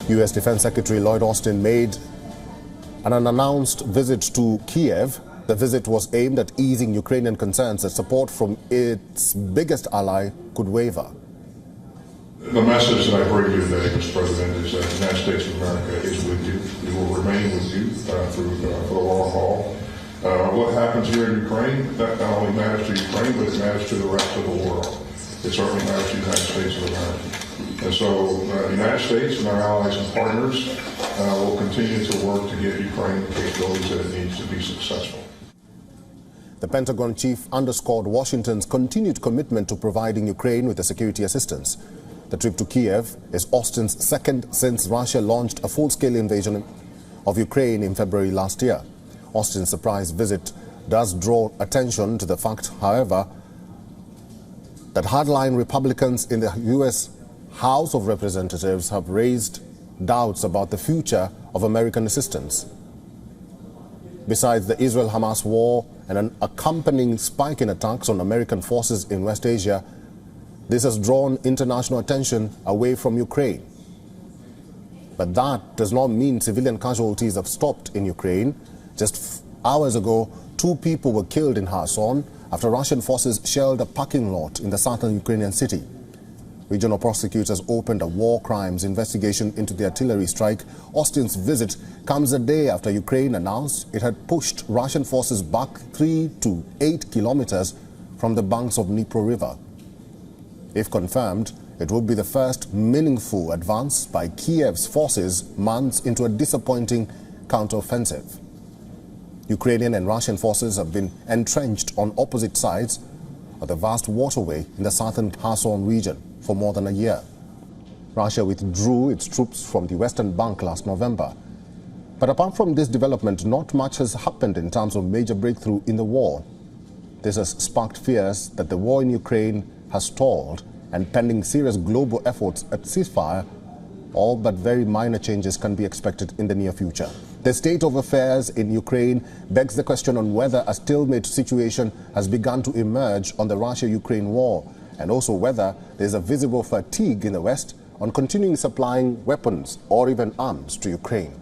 U.S. Defense Secretary Lloyd made an unannounced visit to Kiev. The visit was aimed at easing Ukrainian concerns that support from its biggest ally could waver. The message that I bring you today, Mr. President, is that the United States of America is with you. We will remain with you for the long haul. What happens here in Ukraine, that not only matters to Ukraine, but it matters to the rest of the world. It certainly matters to the United States of America. And so the United States and our allies and partners will continue to work to give Ukraine the capabilities that it needs to be successful. The Pentagon chief underscored Washington's continued commitment to providing Ukraine with the security assistance. The trip to Kiev is Austin's second since Russia launched a full-scale invasion of Ukraine in February last year. Austin's surprise visit does draw attention to the fact, however, that hardline Republicans in the U.S. House of Representatives have raised doubts about the future of American assistance. Besides the Israel-Hamas war and an accompanying spike in attacks on American forces in West Asia, this has drawn international attention away from Ukraine. But that does not mean civilian casualties have stopped in Ukraine. Just hours ago, 2 people were killed in Kherson after Russian forces shelled a parking lot in the southern Ukrainian city. Regional prosecutors opened a war crimes investigation into the artillery strike. Austin's visit comes a day after Ukraine announced it had pushed Russian forces back 3 to 8 kilometers from the banks of Dnipro River. If confirmed, it would be the first meaningful advance by Kiev's forces months into a disappointing counteroffensive. Ukrainian and Russian forces have been entrenched on opposite sides of the vast waterway in the southern Kherson region for more than a year. Russia withdrew its troops from the western bank last November. But apart from this development, not much has happened in terms of major breakthrough in the war. This has sparked fears that the war in Ukraine has stalled, and pending serious global efforts at ceasefire, all but very minor changes can be expected in the near future. The state of affairs in Ukraine begs the question on whether a stalemate situation has begun to emerge on the Russia-Ukraine war, and also whether there's a visible fatigue in the West on continuing supplying weapons or even arms to Ukraine.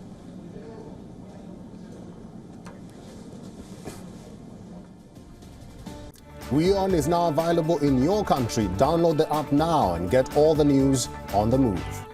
WION is now available in your country. Download the app now and get all the news on the move.